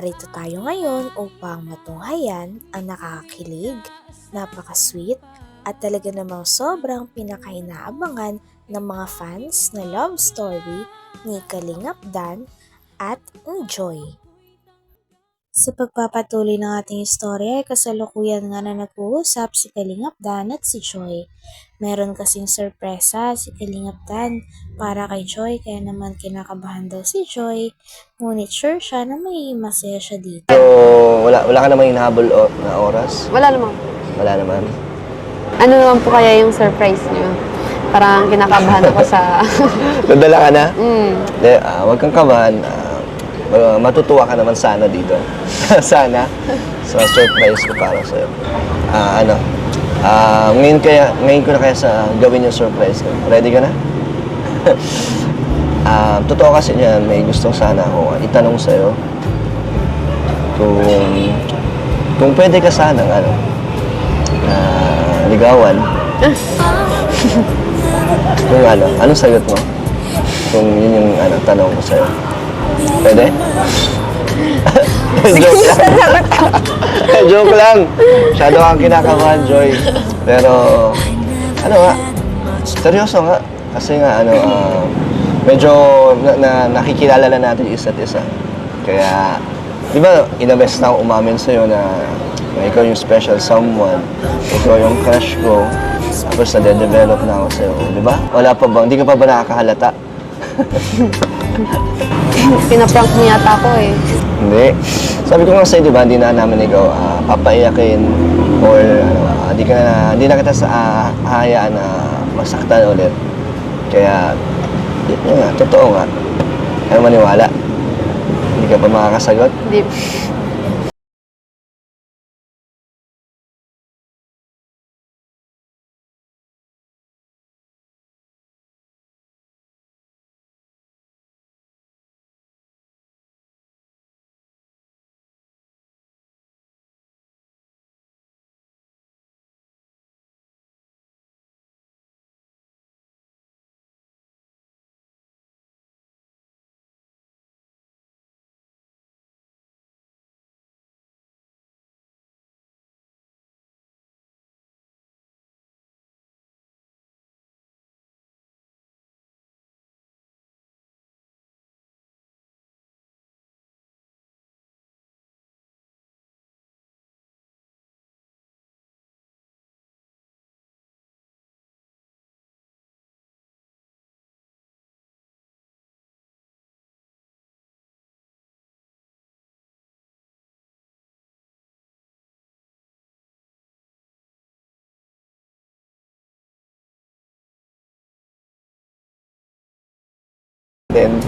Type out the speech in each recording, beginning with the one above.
Narito tayo ngayon upang matunghayan ang nakakakilig, napaka-sweet at talaga namang sobrang pinakainaabangan ng mga fans na love story ni Kalingap Dan at ni Joy. Sa pagpapatuloy ng ating istorya ay kasalukuyan nga na nag-uusap si Kalingap Dan at si Joy. Meron kasing sorpresa si Kalingap Dan para kay Joy kaya naman kinakabahan daw si Joy, ngunit sure siya na magiging masaya siya dito. So, wala ka namang hinahabol na oras? Wala naman. Wala naman. Ano naman po kaya yung surprise niyo? Parang kinakabahan ako sa... Nadala ka na? mm. Huwag kang kabahan. Matutuwa ka naman sana dito. Sana. Sa surprise ko para sa'yo. Ngayon ko na kaya sa gawin yung surprise ko. Ready ka na? Totoo kasi niyan, may gustong sana ako itanong sa'yo. Kung pwede ka sana ligawan. Kung anong sagot mo? Kung yun yung tanong ko sa'yo. Pwede? Joke lang. Joke lang. Masyado kang kinakabahan, Joy. Pero, seryoso nga. Kasi nga, medyo nakikilala na natin isa't isa. Kaya, di ba, inabes na ako umamin sa'yo na ikaw yung special someone, ikaw yung crush ko, tapos na-develop na ako sa'yo, di ba? Wala pa bang, hindi ka pa ba nakakahalata? Pinaprank mo yata ako eh. Hindi. Sabi ko nga sa'yo, di ba, hindi na namin ikaw papaiyakin or hindi na kita hahayaan na masaktan ulit. Kaya, yun nga, totoo nga. Ayaw maniwala. Hindi ka pa makakasagot? Hindi. Then,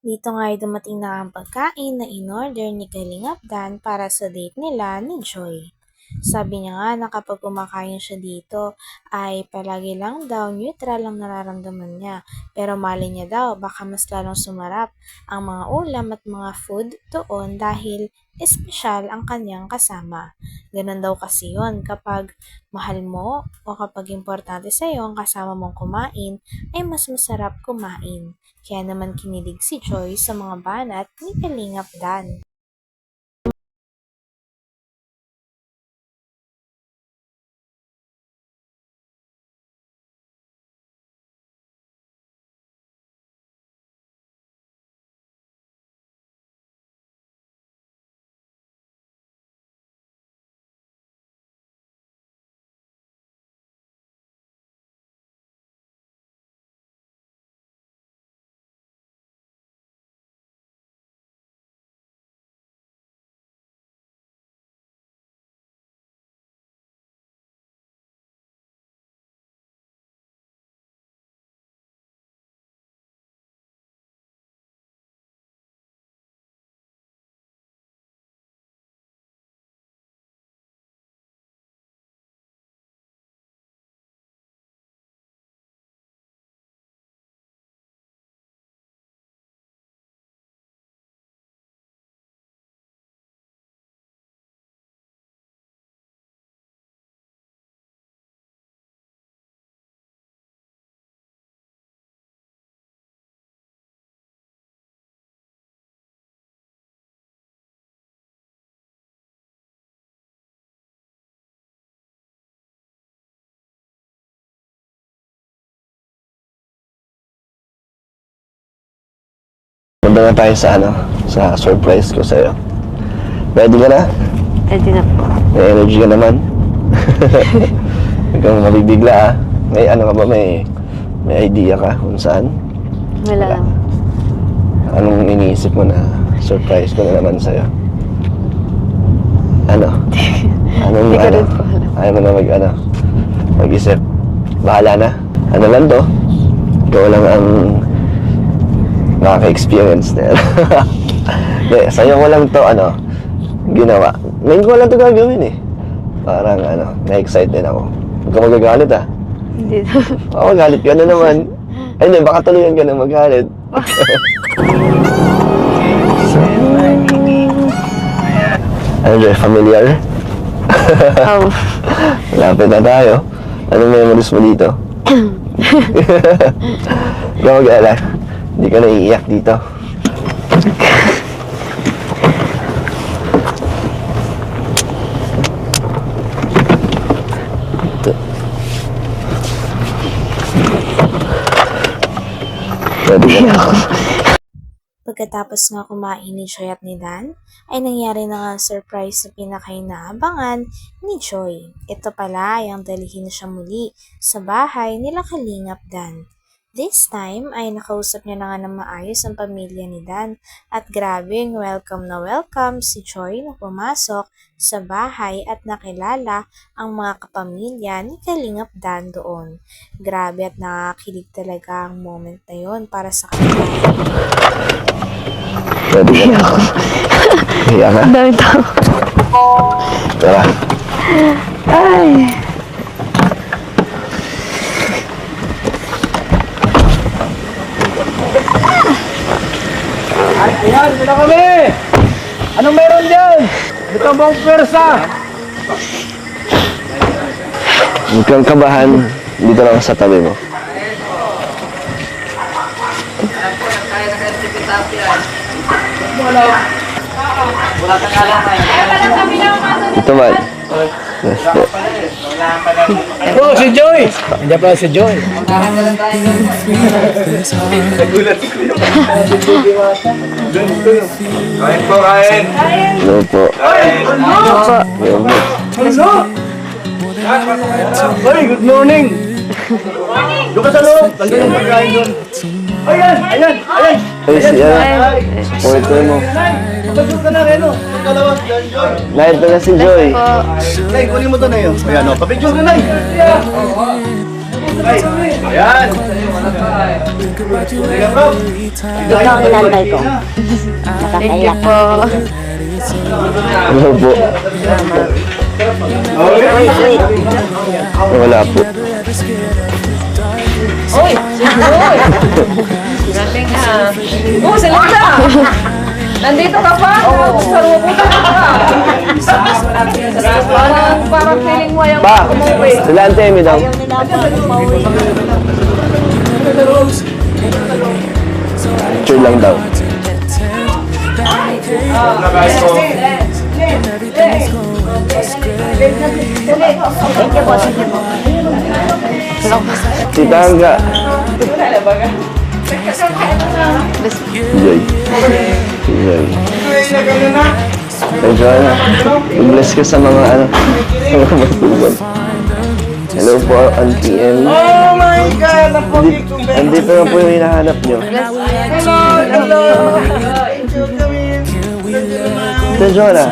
Dito nga ay dumating na ang pagkain na in-order ni Kalingap Dan para sa date nila ni Joy. Sabi niya nga na kapag kumakain siya dito ay palagi lang daw neutral ang nararamdaman niya. Pero mali niya daw baka mas lalong sumarap ang mga ulam at mga food doon dahil espesyal ang kanyang kasama. Ganun daw kasi yun kapag mahal mo o kapag importante sa iyo ang kasama mong kumain ay mas masarap kumain. Kaya naman kinilig si Joy sa mga banat ni Kalingap Dan. Punta na tayo sa sa surprise ko sa'yo. Ready ka na? Ready na po. May energy ka naman. Huwag kang mabibigla ah. May ka ba? May idea ka kung saan? Wala lang. Anong iniisip mo na surprise ko na naman sa'yo? Anong Hindi ko rin po alam. ayaw mo na mag-isip. Bahala na. Ano lang to? Ikaw lang ang nakaka-experience na yan. Sa'yo ko lang to, ginawa. Ngayon ko lang to gagawin eh. Parang na-excite din ako. Huwag ka magagalit ah. Hindi na. Oo, galit ka na naman. Ay, hindi, baka tuluyan ka na magalit. Ano ba, familiar? Oh. Lapit na tayo. Anong memories mo dito? Ikaw mag-alala. Hindi ka naiiyak dito. Pwede ka na. Pagkatapos nga kumain ni Joy at ni Dan, ay nangyari na nga ang surprise na pinakainaabangan ni Joy. Ito pala ay ang dalihin siya muli sa bahay nila Kalingap Dan. This time ay nakausap niya na nga ng maayos ang pamilya ni Dan at grabing welcome na welcome si Joy na pumasok sa bahay at nakilala ang mga kapamilya ni Kalingap Dan doon. Grabe at nakakilig talaga ang moment na yon para sa kanila. Pwede ka na. Hiya ka? Ang dami tao. Tara. Ay. Ayan, ito na kami! Anong meron dyan? Ito ang buong pwersa! Huwag kang kabahan. Dito lang sa tabi mo. Ito man. Yes po. Oh, si Joy! Nandiyan pala si Joy. Kain po, kain! Hello po. Hello po. Hoy, good morning! Doon ka sa loob! Tanda yung pagkain doon. Ayan! Ayan! Ayan! Ay, siya. Supporter mo. Pagkain ka na, Reno! Dalawa, Joy! Live na si Joy. Nay, kunin mo to na yun. Ayan o, papicture ka na! Ayan! Ayan, bro! Ito ang inantay ko. Thank you po. Hello po. Wala po. Oy! Oy! Galing ha. Oh, Selena! Nandito ka pa? Sa rubo ka pa. Parang feeling mo yung Pa! umuwi. Sila ang temi daw. Picture lang daw. Si Tangga. Joy. Si Joy. Medyo bless ka sa mga sa mga matubag. Hello po, Auntie M. Oh my God! Napogi kong Andito na po yung hinahanap nyo. Hello! Hello! Enjoy kami! Ito, Jonah.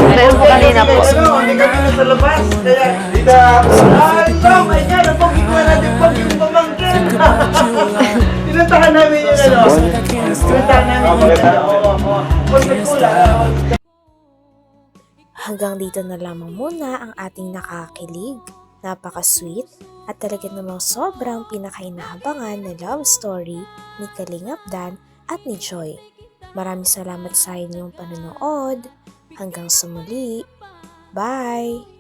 Meron po kanina po. Hindi kami nasa labas. Kaya, hello! Ayan, napogi ko na natin pag yung pamangkin. Pinuntahan namin yun, Pinuntahan namin yun, Hanggang dito na lamang muna ang ating nakakilig, napaka-sweet at talaga namang sobrang pinakainaabangan na love story ni Kalingap Dan at ni Joy. Maraming salamat sa inyong panonood. Hanggang sa muli. Bye!